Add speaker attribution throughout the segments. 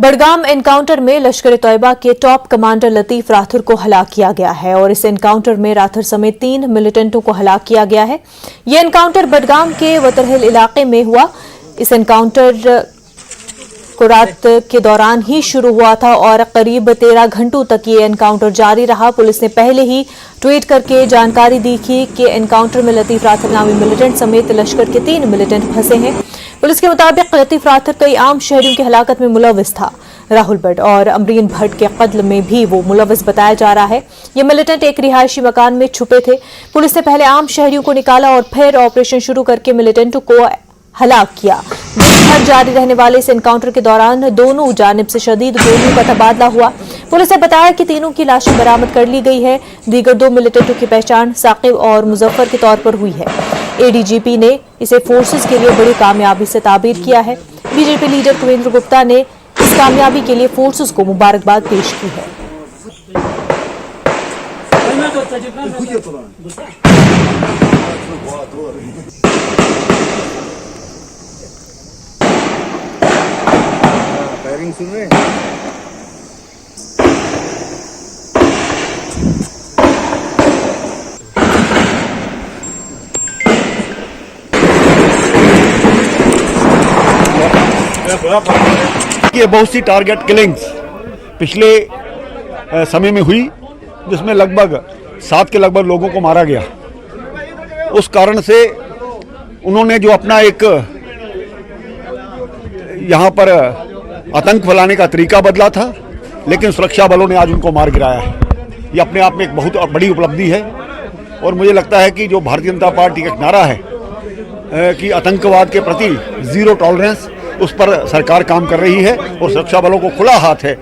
Speaker 1: Budgam encounter में लश्कर तैयबा के top commander Latif राथुर को हलाक किया गया है और इस एनकाउंटर में राथुर समेत 3 मिलिटेंटों को हलाक किया गया है। यह एनकाउंटर बडगाम के वतरहिल इलाके में हुआ। इस एनकाउंटर को रात के दौरान ही शुरू हुआ था और करीब 13 घंटों तक ये एनकाउंटर जारी रहा। पुलिस ने पहले ही ट्वीट करके जानकारी दी थी कि एनकाउंटर में लतीफ राथुर नामी मिलिटेंट समेत लश्कर के 3 मिलिटेंट फंसे हैं। पुलिस के मुताबिक लतीफ राथुर कई आम शहरियों की हलाकत में मुलविस था। राहुल भट्ट और अमरीन भट्ट के कत्ल में भी वो मुलविस बताया जा रहा है। ये मिलिटेंट एक रिहायशी मकान में छुपे थे। पुलिस ने पहले आम शहरियों को निकाला और फिर ऑपरेशन शुरू करके मिलिटेंटों को हलाक किया। दिन भर जारी रहने वाले इस एनकाउंटर के दौरान दोनों जानिब से शदीद गोलियों का तबादला हुआ। पुलिस ने बताया कि तीनों की लाशें बरामद कर ली गई है। दीगर 2 मिलिटेंटों की पहचान साकिब और मुजफ्फर के तौर पर हुई है। एडीजीपी ने इसे फोर्सेस के लिए बड़ी कामयाबी से ताबीर किया है। बीजेपी लीडर कुवेंद्र गुप्ता ने इस कामयाबी के लिए फोर्सेस को मुबारकबाद पेश की है।
Speaker 2: फायरिंग सुन रहे हैं?
Speaker 3: ये बहुत सी टारगेट किलिंग्स पिछले समय में हुई, जिसमें लगभग 7 के लगभग लोगों को मारा गया। उस कारण से उन्होंने जो अपना एक यहाँ पर आतंक फैलाने का तरीका बदला था, लेकिन सुरक्षा बलों ने आज उनको मार गिराया है। ये अपने आप में एक बहुत बड़ी उपलब्धि है और मुझे लगता है कि जो भारतीय जनता पार्टी का नारा है कि आतंकवाद के प्रति जीरो टॉलरेंस, उस पर सरकार काम कर रही है और सुरक्षा बलों को खुला हाथ है।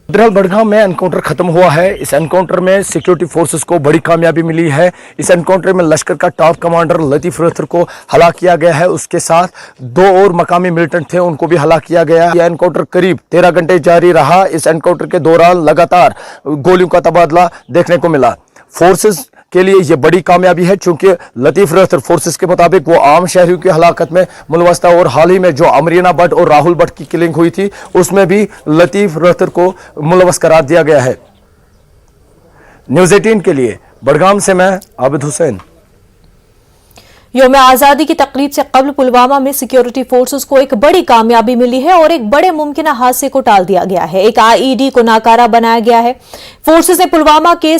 Speaker 4: बडगाम में एनकाउंटर खत्म हुआ है। इस एनकाउंटर में सिक्योरिटी फोर्सेस को बड़ी कामयाबी मिली है। इस एनकाउंटर में लश्कर का टॉप कमांडर लतीफ राथुर को हलाक किया गया है। उसके साथ 2 और मकामी मिलिटेंट थे, उनको भी हलाक किया गया। यह एनकाउंटर करीब 13 घंटे जारी रहा। इस एनकाउंटर के दौरान लगातार गोलियों का तबादला देखने को मिला। फोर्सेस के लिए यह बड़ी कामयाबी है, क्योंकि लतीफ राथुर फोर्सेस के मुताबिक वो आम शहरियों की हलाकत में मुलविस था और हाल ही में जो अमरीना भट्ट और राहुल भट्ट की किलिंग हुई थी, उसमें भी लतीफ राथुर को मुलविस करार दिया गया है। न्यूज़ 18 के लिए बडगाम से मैं आबिद हुसैन।
Speaker 1: यौम आज़ादी की तकरीब से कबल पुलवामा में सिक्योरिटी फोर्सेस को एक बड़ी कामयाबी मिली है और एक बड़े मुमकिन हादसे को टाल दिया गया है। एक आईईडी को नाकारा बनाया गया है। फोर्सेस ने पुलवामा के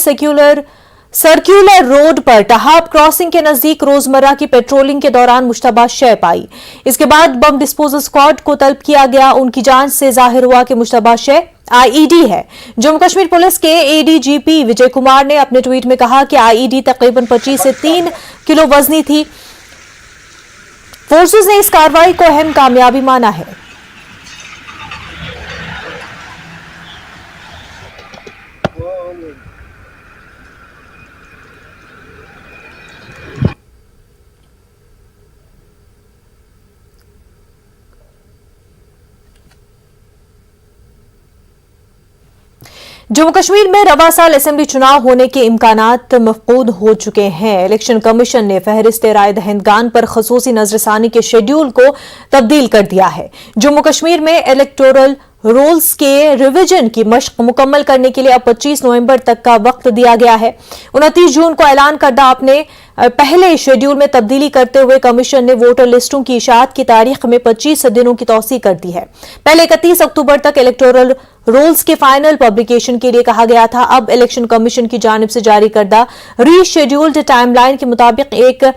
Speaker 1: सर्कुलर रोड पर टहाब क्रॉसिंग के नजदीक रोजमर्रा की पेट्रोलिंग के दौरान मुश्तबा शय पाई। इसके बाद बम डिस्पोजल स्क्वाड को तलब किया गया। उनकी जांच से जाहिर हुआ कि मुश्तबा शय आईईडी है। जम्मू कश्मीर पुलिस के एडीजीपी विजय कुमार ने अपने ट्वीट में कहा कि आईईडी तकरीबन 25 से 3 किलो वजनी थी। फोर्सेस ने इस कार्रवाई को अहम कामयाबी माना है। जम्मू कश्मीर में रवा साल असेंबली चुनाव होने के इम्कानात मफकूद हो चुके हैं। इलेक्शन कमीशन ने फहरिस्त राय दहिंदगान पर खसूसी नजरसानी के शेड्यूल को तब्दील कर दिया है। जम्मू कश्मीर में इलेक्टोरल रोल्स के रिवीजन की मशक मुकम्मल करने के लिए अब 25 नवंबर तक का वक्त दिया गया है। 29 जून को ऐलान करदा अपने पहले शेड्यूल में तब्दीली करते हुए कमीशन ने वोटर लिस्टों की इशाअत की तारीख में 25 दिनों की तौसीह कर दी है। पहले 31 अक्टूबर तक इलेक्टोरल रोल्स के फाइनल पब्लिकेशन के लिए कहा गया था। अब इलेक्शन कमीशन की जानिब से जारी करदा रीशेड्यूल्ड टाइमलाइन के मुताबिक एक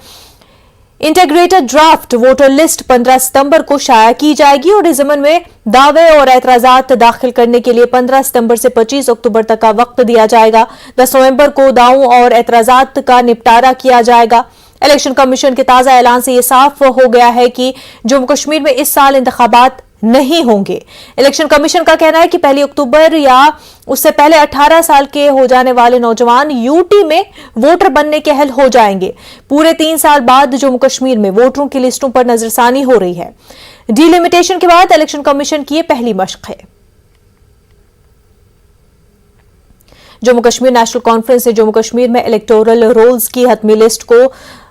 Speaker 1: इंटीग्रेटेड ड्राफ्ट वोटर लिस्ट 15 सितंबर को शाया की जाएगी और इस ज़मन में दावे और एतराजात दाखिल करने के लिए 15 सितंबर से 25 अक्टूबर तक का वक्त दिया जाएगा। 10 नवंबर को दावों और एतराजात का निपटारा किया जाएगा। इलेक्शन कमीशन के ताजा ऐलान से यह साफ हो गया है कि जम्मू कश्मीर में इस साल इंतखाबात नहीं होंगे। इलेक्शन कमीशन का कहना है कि 1 अक्टूबर या उससे पहले 18 साल के हो जाने वाले नौजवान यूटी में वोटर बनने के अहल हो जाएंगे। पूरे 3 साल बाद जम्मू कश्मीर में वोटरों की लिस्टों पर नजरसानी हो रही है। डिलिमिटेशन के बाद इलेक्शन कमीशन की यह पहली मशक है। जम्मू कश्मीर नेशनल कॉन्फ्रेंस ने जम्मू कश्मीर में इलेक्टोरल रोल्स की हतमी लिस्ट को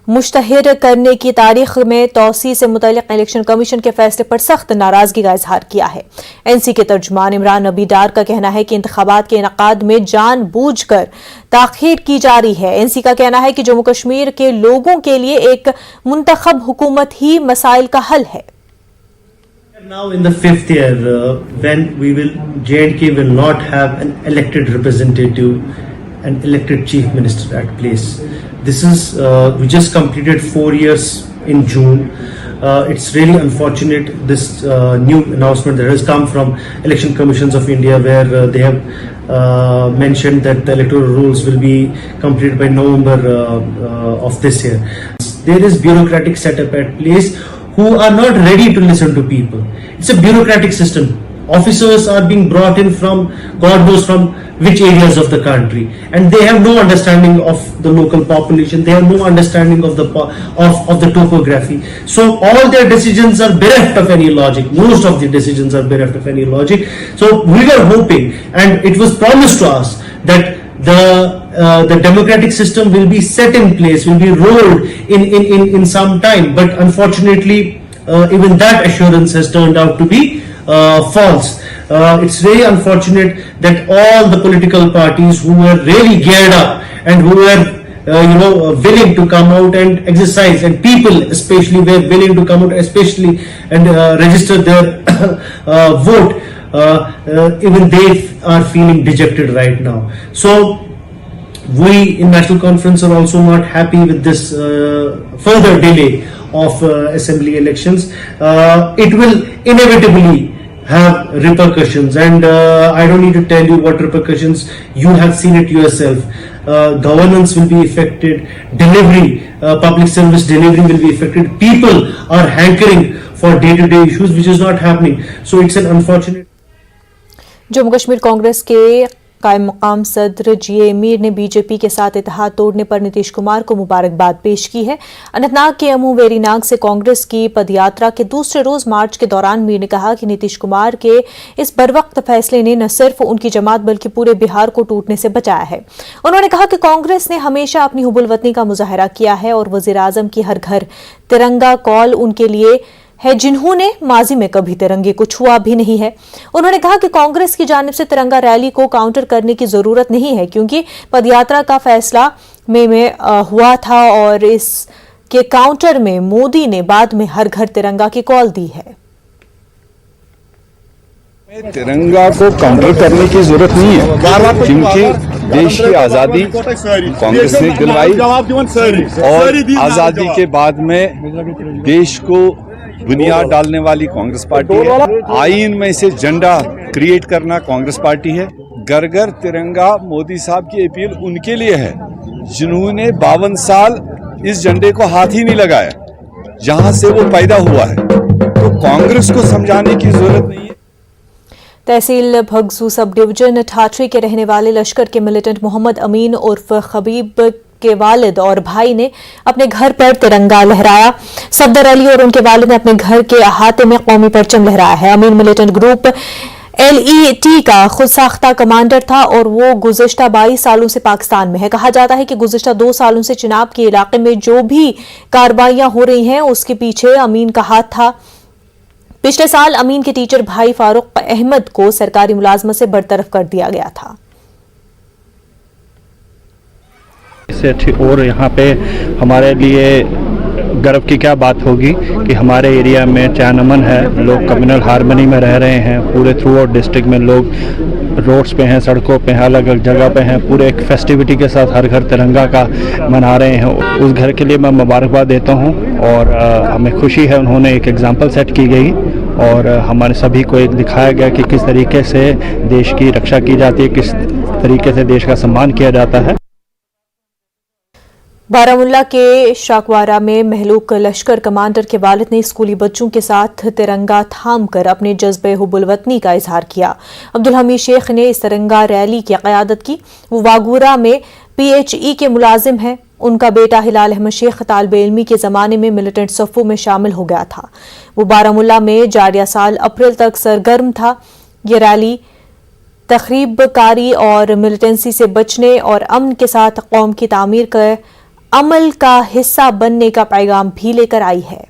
Speaker 1: मुश्तहर करने की तारीख में तौसी से मुतल्लिक इलेक्शन कमीशन के फैसले पर सख्त नाराजगी का इजहार किया है। एनसी के तर्जुमान इमरान नबी डार का कहना है कि इंतखाबात के इनकाद में जानबूझकर ताखीर की जा रही है। एनसी का कहना है कि जम्मू कश्मीर के लोगों के लिए एक मुंतखब हुकूमत ही मसाइल का हल है।
Speaker 2: Now in the fifth year, when J&K will not have an elected representative, an elected chief minister at place. This is, we just completed 4 years in June. It's really unfortunate this new announcement that has come from Election Commissions of India, where they have mentioned that the electoral rules will be completed by November of this year. There is bureaucratic setup at place who are not ready to listen to people. It's a bureaucratic system. Officers are being brought in from God knows from which areas of the country, and they have no understanding of the local population. They have no understanding of the topography. So all their decisions are bereft of any logic. Most of the decisions are bereft of any logic. So we were hoping, and it was promised to us, that the democratic system will be set in place, will be rolled in some time. But unfortunately, even that assurance has turned out to be false. It's very unfortunate that all the political parties who were really geared up and who were willing to come out and exercise, and people especially were willing to come out especially and register their vote, even they are feeling dejected right now. So we in National Conference are also not happy with this further delay of assembly elections. It will inevitably have repercussions, and I don't need to tell you what repercussions. You have seen it yourself. Governance will be affected, delivery, public service delivery will be affected. People are hankering for day-to-day issues, which is not happening. So it's an unfortunate.
Speaker 1: Jammu Kashmir Congress के कायम मकाम सदर जीए मीर ने BJP के साथ इत्तेहाद तोड़ने पर नीतीश कुमार को मुबारकबाद पेश की है। अनंतनाग के अमू वेरीनाग से कांग्रेस की पदयात्रा के दूसरे रोज मार्च के दौरान मीर ने कहा कि नीतीश कुमार के इस बरवक्त फैसले ने न सिर्फ उनकी जमात बल्कि पूरे बिहार को टूटने से बचाया है। उन्होंने कहा कि कांग्रेस ने हमेशा अपनी हुबुल-वतनी का मुजाहरा किया है और वजीर-ए-आजम की हर घर तिरंगा कॉल उनके लिए है, जिन्होंने माजी में कभी तिरंगे को छुआ भी नहीं है। उन्होंने कहा कि कांग्रेस की जानिब से तिरंगा रैली को काउंटर करने की जरूरत नहीं है, क्योंकि पदयात्रा का फैसला में हुआ था और इसके काउंटर में मोदी ने बाद में हर घर तिरंगा की कॉल दी है।
Speaker 5: तिरंगा को काउंटर करने की जरूरत नहीं है, क्योंकि देश की आजादी कांग्रेस ने दिलवाई और आजादी के बाद में देश को बुनियाद डालने वाली कांग्रेस पार्टी है। आईन में से झंडा क्रिएट करना कांग्रेस पार्टी है। घर घर तिरंगा मोदी साहब की अपील उनके लिए है जिन्होंने 52 साल इस झंडे को हाथ ही नहीं लगाया, जहां से वो पैदा हुआ है। तो कांग्रेस को समझाने की जरूरत नहीं है।
Speaker 1: तहसील भगसू सब डिवीजन ठाठरी के रहने वाले लश्कर के मिलिटेंट मोहम्मद अमीन उर्फ खबीब के वालिद और भाई ने अपने घर पर तिरंगा लहराया। सफदर अली और उनके वालिद ने अपने घर के अहाते में कौमी परचम लहराया है। अमीन मिलिटेंट ग्रुप LET का खुद साख्ता कमांडर था और वो गुज़िश्ता 22 सालों से पाकिस्तान में है। कहा जाता है कि गुज़िश्ता 2 सालों से चिनाब के इलाके में जो भी कार्रवाइयां हो रही हैं उसके पीछे अमीन का हाथ था। पिछले साल अमीन के टीचर भाई फारूक अहमद को सरकारी मुलाजमत से बरतरफ कर दिया गया था।
Speaker 6: इससे अच्छी और यहाँ पे हमारे लिए गर्व की क्या बात होगी कि हमारे एरिया में चैन अमन है, लोग कम्युनल हार्मनी में रह रहे हैं। पूरे थ्रू आउट डिस्ट्रिक्ट में लोग रोड्स पे हैं, सड़कों पे हैं, अलग अलग जगह पे हैं। पूरे एक फेस्टिविटी के साथ हर घर तिरंगा का मना रहे हैं। उस घर के लिए मैं मुबारकबाद देता हूँ और हमें खुशी है उन्होंने एक एग्जाम्पल सेट की गई और हमारे सभी को एक दिखाया गया कि किस तरीके से देश की रक्षा की जाती है, किस तरीके से देश का सम्मान किया जाता है।
Speaker 1: बारामुल्ला के शाकवारा में महलूक लश्कर कमांडर के वालिद ने स्कूली बच्चों के साथ तिरंगा थामकर अपने जज्बे हुब्बुल वतनी का इजहार किया। अब्दुल हमीद शेख ने इस तिरंगा रैली की क़यादत की। वो वागूरा में PHE के मुलाजिम हैं। उनका बेटा हिलाल अहमद शेख तालिबे इल्मी के ज़माने में मिलिटेंट सफ़ों में शामिल हो गया था। वो बारामुल्ला में जारिया साल अप्रैल तक सरगर्म था। ये रैली तखरीबकारी और मिलिटेंसी से बचने और अमन के साथ कौम की तामीर का अमल का हिस्सा बनने का पैगाम भी लेकर आई है।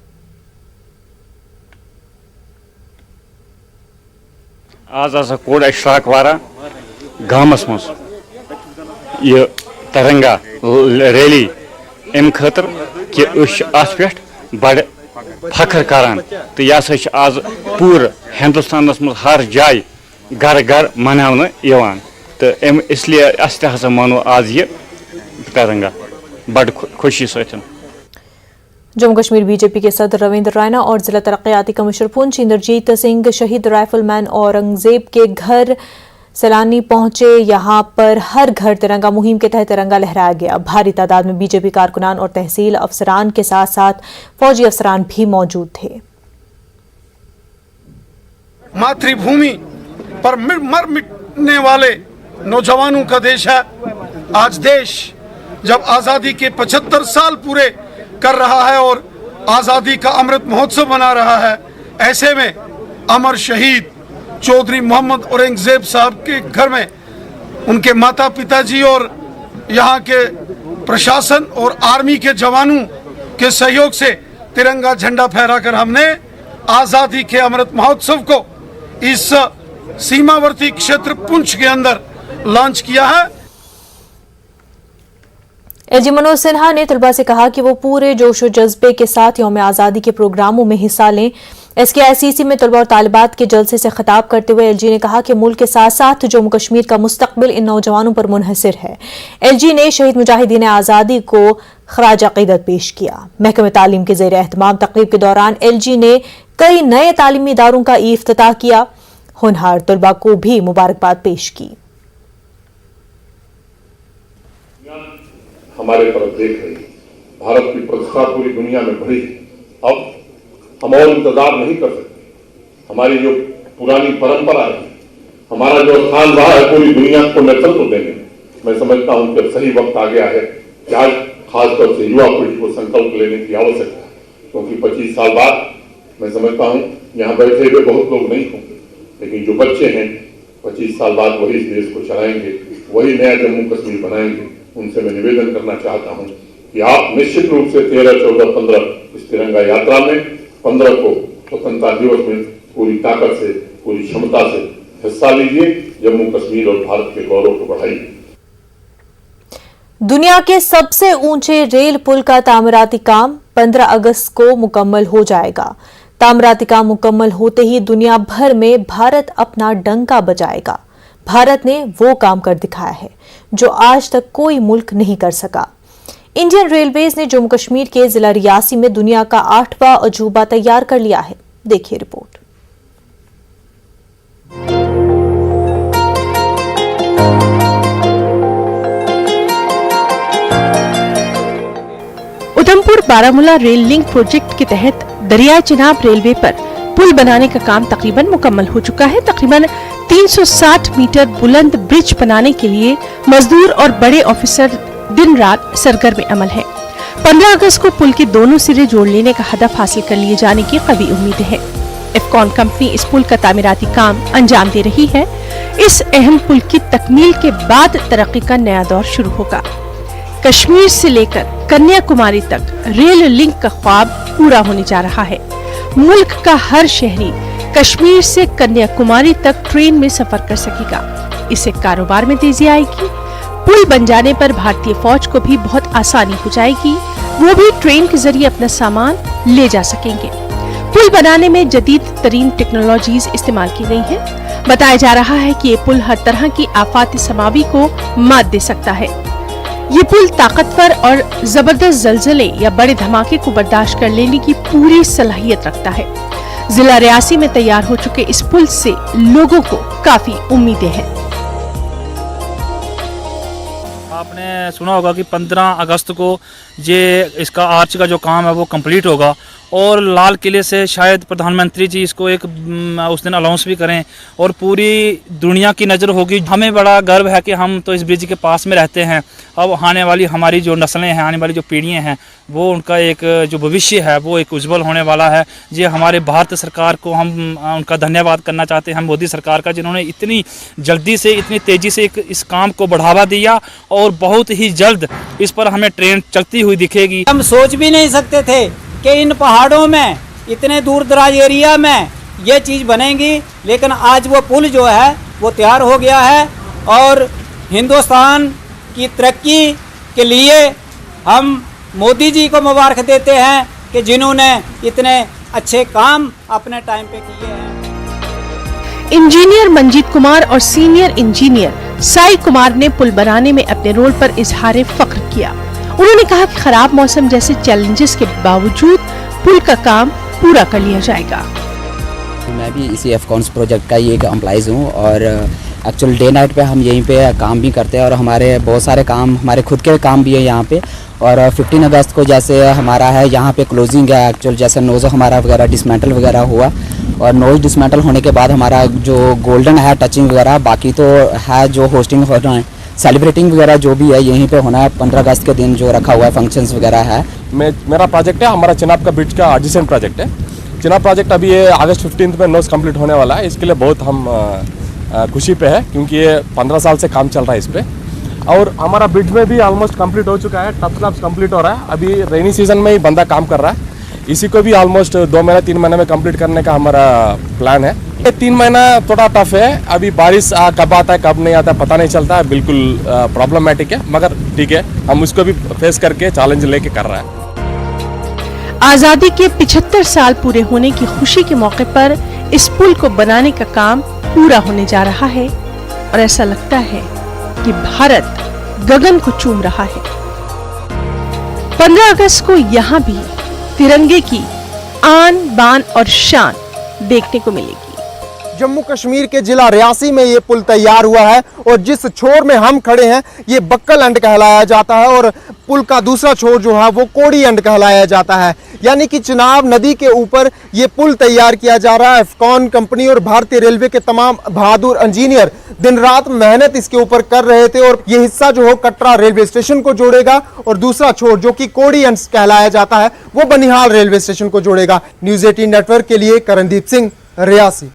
Speaker 7: आज हसा कोड इशराक वारा गामस मस ये तिरंगा रैली अम खतर कि अत पे बड़ फखर करान तो यह हसा आज पूर हिंदुस्तान मज हर जाय घर घर मनावन यवान तो इसलिए अस हसा मानो आज ये तिरंगा बड़ खुशी सतन।
Speaker 1: जम्मू कश्मीर बीजेपी के सदर रविंद्र रैना और जिला तरक्याती कमिश्नर पुंछ इंद्रजीत सिंह शहीद राइफलमैन औरंगजेब के घर सैलानी पहुंचे। यहां पर हर घर तिरंगा मुहिम के तहत तिरंगा लहराया गया। भारी तादाद में बीजेपी कारकुनान और तहसील अफसरान के साथ साथ फौजी अफसरान भी मौजूद थे।
Speaker 8: मातृभूमि पर मर मिटने वाले नौजवानों का देश है। आज देश जब आजादी के 75 साल पूरे कर रहा है और आजादी का अमृत महोत्सव मना रहा है, ऐसे में अमर शहीद चौधरी मोहम्मद औरंगजेब साहब के घर में उनके माता पिताजी और यहाँ के प्रशासन और आर्मी के जवानों के सहयोग से तिरंगा झंडा फहराकर हमने आजादी के अमृत महोत्सव को इस सीमावर्ती क्षेत्र पुंछ के अंदर लॉन्च किया है।
Speaker 1: एलजी मनोज सिन्हा ने तलबा से कहा कि वो पूरे जोश और जज्बे के साथ यौम आज़ादी के प्रोग्रामों में हिस्सा लें। SKICC में तलबा और तालिबात के जलसे से खिताब करते हुए एलजी ने कहा कि मुल्क के साथ साथ जम्मू कश्मीर का मुस्तकबिल इन नौजवानों पर मुनहसर है। एलजी ने शहीद मुजाहिदीन आज़ादी को खराज अकीदत पेश किया। महकमे तालीम के ज़ेर एहतमाम तकरीब के दौरान एलजी ने कई नए तालीमी इदारों का इफ्तिताह किया। होनहार तलबा को भी मुबारकबाद पेश की।
Speaker 9: हमारे तरफ देख रही है, भारत की प्रतिष्ठा पूरी दुनिया में बढ़ी है। अब हम और इंतजार नहीं कर सकते। हमारी जो पुरानी परंपरा है, हमारा जो स्थान रहा है पूरी दुनिया को नेतृत्व देने में, मैं समझता हूं कि सही वक्त आ गया है कि आज खासतौर से युवा पीढ़ी को संकल्प लेने की आवश्यकता है। क्योंकि 25 साल बाद मैं समझता हूं यहाँ बैठे हुए बहुत लोग नहीं होंगे, लेकिन जो बच्चे हैं 25 साल बाद वही इस देश को चलाएंगे, वही नया जम्मू कश्मीर बनाएंगे। उनसे मैं निवेदन करना चाहता हूं कि आप निश्चित रूप से 13, 14, 15 इस तिरंगा यात्रा में 15 को स्वतंत्रता दिवस में पूरी ताकत से, पूरी क्षमता से हिस्सा लीजिए। जम्मू कश्मीर और भारत के गौरव को बढ़ाइए।
Speaker 1: दुनिया के सबसे ऊंचे रेल पुल का तामीराती काम 15 अगस्त को मुकम्मल हो जाएगा। तामीराती काम मुकम्मल होते ही दुनिया भर में भारत अपना डंका बजाएगा। भारत ने वो काम कर दिखाया है जो आज तक कोई मुल्क नहीं कर सका। इंडियन रेलवेज ने जम्मू कश्मीर के जिला रियासी में दुनिया का 8वां अजूबा तैयार कर लिया है। देखिए report.
Speaker 10: Udhampur Baramulla rail link project के तहत दरियाई चिनाब रेलवे पर पुल बनाने का काम तकरीबन मुकम्मल हो चुका है। तकरीबन 360 मीटर बुलंद ब्रिज बनाने के लिए मजदूर और बड़े ऑफिसर दिन रात सरगर्म अमल है। 15 अगस्त को पुल के दोनों सिरे जोड़ लेने का हदफ हासिल कर लिए जाने की कवी उम्मीद है। इफकॉन कंपनी इस पुल का तामीराती काम अंजाम दे रही है। इस अहम पुल की तकमील के बाद तरक्की का नया दौर शुरू होगा। कश्मीर से लेकर कन्याकुमारी तक रेल लिंक का ख्वाब पूरा होने जा रहा है। मुल्क का हर शहरी कश्मीर से कन्याकुमारी तक ट्रेन में सफर कर सकेगा। इससे कारोबार में तेजी आएगी। पुल बन जाने पर भारतीय फौज को भी बहुत आसानी हो जाएगी। वो भी ट्रेन के जरिए अपना सामान ले जा सकेंगे। पुल बनाने में जदीद तरीन टेक्नोलॉजीज इस्तेमाल की गई हैं। बताया जा रहा है कि ये पुल हर तरह की आफात समावी को मात दे सकता है। ये पुल ताकतवर और जबरदस्त जलजले या बड़े धमाके को बर्दाश्त कर लेने की पूरी सलाहियत रखता है। जिला रियासी में तैयार हो चुके इस पुल से लोगों को काफी उम्मीदें हैं।
Speaker 11: आपने सुना होगा कि 15 अगस्त को ये इसका आर्च का जो काम है वो कंप्लीट होगा और लाल किले से शायद प्रधानमंत्री जी इसको एक उस दिन अनाउंस भी करें और पूरी दुनिया की नज़र होगी। हमें बड़ा गर्व है कि हम तो इस ब्रिज के पास में रहते हैं। अब आने वाली हमारी जो नस्लें हैं, आने वाली जो पीढ़ियाँ हैं, वो उनका एक जो भविष्य है वो एक उज्जवल होने वाला है। ये हमारे भारत सरकार को हम उनका धन्यवाद करना चाहते हैं, मोदी सरकार का, जिन्होंने इतनी जल्दी से इतनी तेज़ी से इस काम को बढ़ावा दिया और बहुत ही जल्द इस पर हमें ट्रेन चलती हुई दिखेगी।
Speaker 12: हम सोच भी नहीं सकते थे कि इन पहाड़ों में इतने दूर दराज एरिया में ये चीज़ बनेगी, लेकिन आज वो पुल जो है वो तैयार हो गया है और हिंदुस्तान की तरक्की के लिए हम मोदी जी को मुबारक देते हैं कि जिन्होंने इतने अच्छे काम अपने टाइम पे किए हैं।
Speaker 10: इंजीनियर मंजीत कुमार और सीनियर इंजीनियर साई कुमार ने पुल बनाने में अपने रोल पर इजहार फख्र किया। उन्होंने कहा कि खराब मौसम जैसे चैलेंजेस के बावजूद पुल का काम पूरा कर लिया जाएगा।
Speaker 13: मैं भी इसी एफकॉन्स प्रोजेक्ट का ही एक एम्प्लॉइज़ हूँ और एक्चुअल डे नाइट पे हम यहीं पे काम भी करते हैं और हमारे बहुत सारे काम, हमारे खुद के काम भी है यहाँ पे। और 15 अगस्त को जैसे हमारा है यहाँ पे क्लोजिंग है, एक्चुअल जैसे नोज़ हमारा वगैरह डिसमेंटल वगैरह हुआ और नोज़ डिसमेंटल होने के बाद हमारा जो गोल्डन है टचिंग वगैरह, बाकी तो है जो होस्टिंग होना है, सेलिब्रेटिंग वगैरह जो भी है यहीं पे होना है। 15 अगस्त के दिन जो रखा हुआ है फंक्शंस वगैरह है।
Speaker 4: मेरा प्रोजेक्ट है, हमारा चिनाब का ब्रिज का एडजेसेंट प्रोजेक्ट है। चिनाब प्रोजेक्ट अभी ये अगस्त 15 में नोज कंप्लीट होने वाला है। इसके लिए बहुत हम खुशी पे है क्योंकि ये 15 साल से काम चल रहा है इस पे। और हमारा ब्रिज में भी ऑलमोस्ट कंप्लीट हो चुका है, टप स्लैब्स कंप्लीट हो रहा है। अभी रेनी सीजन में ही बंदा काम कर रहा है, इसी को भी ऑलमोस्ट 2 महीने 3 महीने में कंप्लीट करने का हमारा प्लान है। ये 3 महीना थोड़ा टफ है, अभी बारिश कब आता है कब नहीं आता है पता नहीं चलता है, बिल्कुल प्रॉब्लमेटिक है, मगर ठीक है हम उसको भी फेस करके चैलेंज लेके कर रहे हैं।
Speaker 10: आजादी के 75 साल पूरे होने की खुशी के मौके पर इस पुल को बनाने का काम पूरा होने जा रहा है और ऐसा लगता है कि भारत गगन को चूम रहा है। 15 अगस्त को यहाँ भी तिरंगे की आन बान और शान देखने को मिलेगी।
Speaker 14: जम्मू कश्मीर के जिला रियासी में ये पुल तैयार हुआ है और जिस छोर में हम खड़े हैं ये बक्कल एंड कहलाया जाता है और पुल का दूसरा छोर जो है वो कोड़ी एंड कहलाया जाता है। यानी कि चिनाब नदी के ऊपर ये पुल तैयार किया जा रहा है। एफकॉन कंपनी और भारतीय रेलवे के तमाम बहादुर इंजीनियर दिन रात मेहनत इसके ऊपर कर रहे थे और ये हिस्सा जो हो कटरा रेलवे स्टेशन को जोड़ेगा और दूसरा छोर जो कि कोड़ी एंड कहलाया जाता है वो बनिहाल रेलवे स्टेशन को जोड़ेगा। न्यूज़ 18 नेटवर्क के लिए करणदीप सिंह, रियासी।